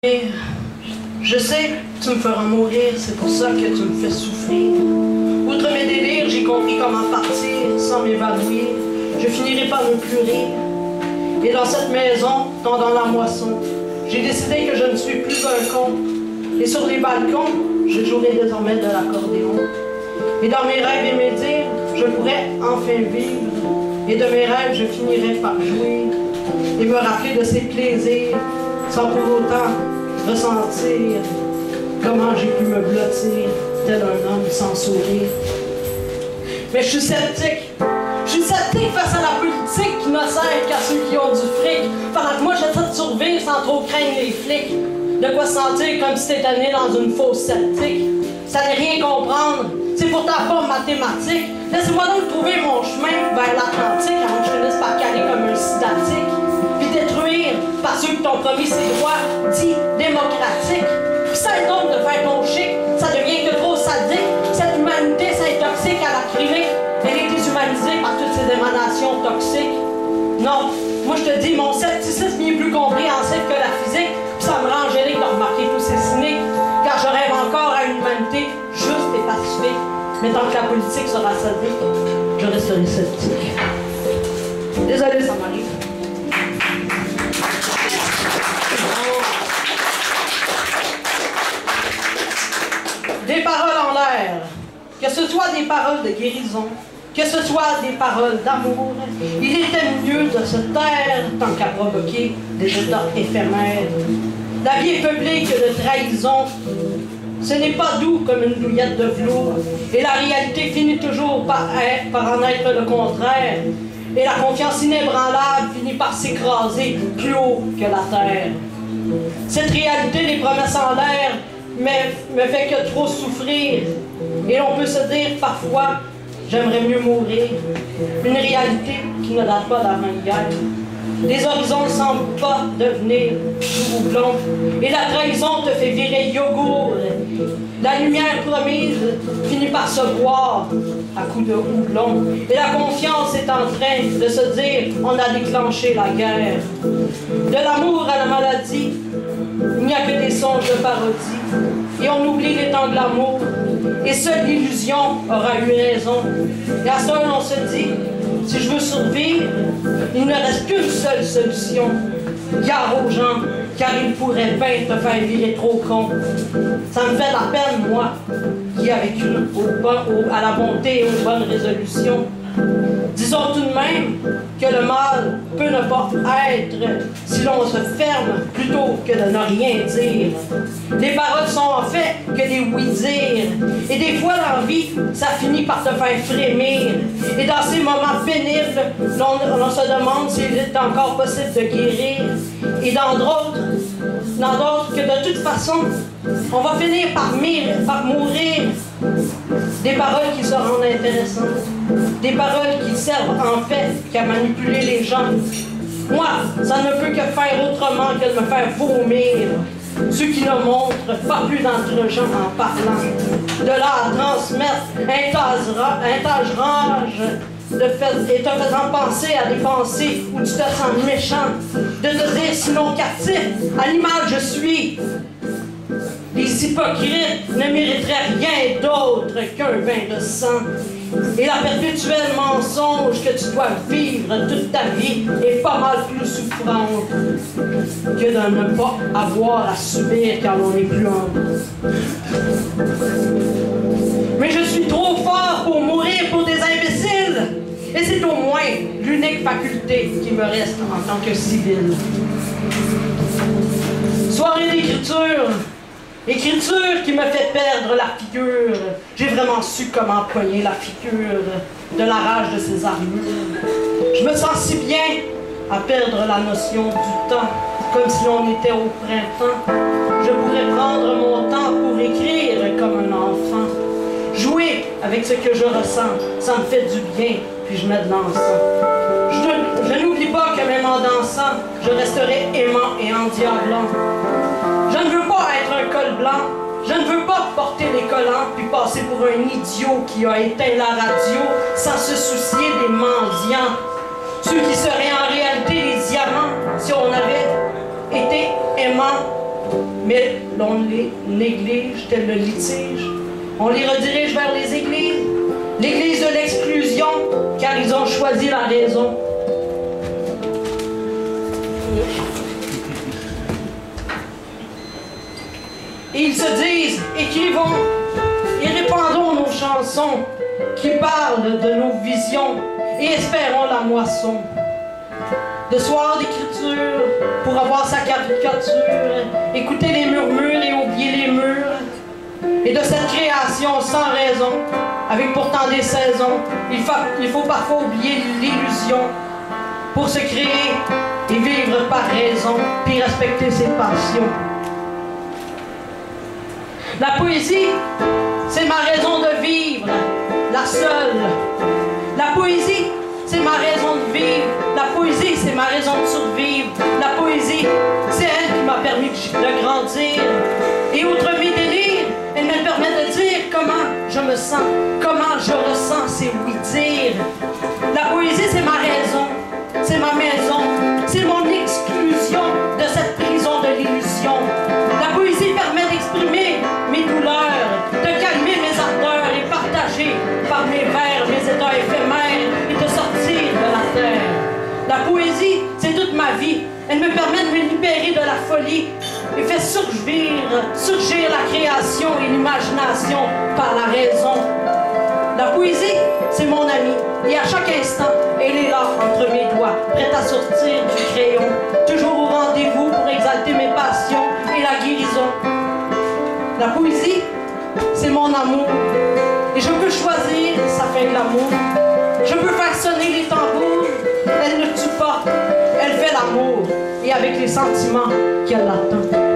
Mais je sais que tu me feras mourir, c'est pour ça que tu me fais souffrir. Outre mes délires, j'ai compris comment partir sans m'évanouir. Je finirai par ne plus rire. Et dans cette maison, tendant la moisson, j'ai décidé que je ne suis plus un con. Et sur les balcons, je jouerai désormais de l'accordéon. Et dans mes rêves et mes dires, je pourrais enfin vivre. Et de mes rêves, je finirai par jouir et me rappeler de ces plaisirs, sans pour autant ressentir comment j'ai pu me blottir tel un homme sans sourire. Mais je suis sceptique. Je suis sceptique face à la politique qui ne sert qu'à ceux qui ont du fric. Pendant que moi j'essaie de survivre sans trop craindre les flics. De quoi se sentir comme si t'étais né dans une fosse sceptique. Ça n'est rien comprendre, c'est pourtant pas mathématique. Laissez-moi donc trouver mon chemin vers l'Atlantique avant que je finisse par caler comme un sidatique. Puis détruire par ceux qui t'ont promis ces droits dits démocratiques. Puis ça donc de faire ton chic, ça devient que trop sadique. Cette humanité, ça est toxique à la clinique. Elle est déshumanisée par toutes ces émanations toxiques. Non, moi je te dis, mon scepticisme est plus compréhensible que la physique. Puis ça me rend angélique de remarquer tous ces cyniques. Car je rêve encore à une humanité juste et pacifique. Mais tant que la politique sera sadique, je resterai sceptique. Désolé, ça m'arrive. Des paroles en l'air, que ce soit des paroles de guérison, que ce soit des paroles d'amour, il était mieux de se taire tant qu'à provoquer des états éphémères. La vie est peuplée que de trahison. Ce n'est pas doux comme une douillette de velours, et la réalité finit toujours par en être le contraire. Et la confiance inébranlable finit par s'écraser plus haut que la terre. Cette réalité des promesses en l'air me fait que trop souffrir. Et l'on peut se dire parfois, j'aimerais mieux mourir. Une réalité qui ne date pas d'avant-guerre. Les horizons ne semblent pas devenir doux ou blonds. Et la trahison te fait virer yogourt. La lumière promise finit par se boire à coups de houblon. Et la confiance est en train de se dire, on a déclenché la guerre. De l'amour à la maladie, il n'y a que des songes de parodie. Et on oublie les temps de l'amour. Et seule l'illusion aura eu raison. Et à ça, on se dit, si je veux survivre, il ne reste qu'une seule solution. Gare aux gens, car ils pourraient bien te faire virer trop con. Ça me fait la peine, moi, qui a vécu à la bonté et aux bonnes résolutions. Disons tout de même que le mal peut ne pas être si l'on se ferme plutôt que de ne rien dire. Les paroles sont en fait que des oui-dire. Et des fois dans la vie, ça finit par te faire frémir. Et dans ces moments pénibles, l'on se demande s'il est encore possible de guérir. Et dans d'autres que de toute façon, on va finir par mourir. Des paroles qui se rendent intéressantes. Des paroles qui servent en fait qu'à manipuler les gens. Moi, ça ne peut que faire autrement que de me faire vomir. Ceux qui ne montrent pas plus d'entre-gens en parlant. De là à transmettre un tâche rage et te faisant penser à des pensées où tu te sens méchant. De te dire sinon captif, à l'image je suis. Les hypocrites ne mériteraient rien d'autre qu'un bain de sang. Et la perpétuelle mensonge que tu dois vivre toute ta vie est pas mal plus souffrante que de ne pas avoir à subir quand on n'est plus en nous. Mais je suis trop fort pour mourir pour des imbéciles. Et c'est au moins l'unique faculté qui me reste en tant que civil. Soirée d'écriture. Écriture qui me fait perdre la figure. J'ai vraiment su comment empoigner la figure de la rage de ses armures. Je me sens si bien à perdre la notion du temps, comme si l'on était au printemps. Je pourrais prendre mon temps pour écrire comme un enfant. Jouer avec ce que je ressens, ça me fait du bien, puis je mets de l'encens. Je n'oublie pas que même en dansant, je resterai aimant et endiablant. Je ne veux pas être un col blanc, je ne veux pas porter les collants puis passer pour un idiot qui a éteint la radio sans se soucier des mendiants. Ceux qui seraient en réalité les diamants si on avait été aimants mais l'on les néglige tel le litige. On les redirige vers les églises, l'église de l'exclusion, car ils ont choisi la raison. Et ils se disent, écrivons et répandons nos chansons qui parlent de nos visions et espérons la moisson. De soir d'écriture pour avoir sa caricature, écouter les murmures et oublier les murs. Et de cette création sans raison, avec pourtant des saisons, il faut parfois oublier l'illusion pour se créer et vivre par raison, puis respecter ses passions. La poésie, c'est ma raison de vivre, la seule. La poésie, c'est ma raison de vivre. La poésie, c'est ma raison de survivre. La poésie, c'est elle qui m'a permis de grandir. Et outre mes délires, elle me permet de dire comment je me sens, comment je ressens, c'est oui dire. La poésie, c'est ma raison, c'est ma maison, c'est mon exclusion de cette prison de l'illusion. La poésie permet d'exprimer mes douleurs, de calmer mes ardeurs et partager par mes vers mes états éphémères et de sortir de la terre. La poésie, c'est toute ma vie. Elle me permet de me libérer de la folie et fait surgir la création et l'imagination par la raison. La poésie, c'est mon amie. Et à chaque instant, elle est là entre mes doigts, prête à sortir du crayon. Toujours au rendez-vous pour exalter mes passions et la guérison. La poésie, c'est mon amour. Et je peux choisir, ça fait de l'amour. Je peux faire sonner les tambours. Elle ne tue pas, elle fait l'amour. Et avec les sentiments qu'elle attend.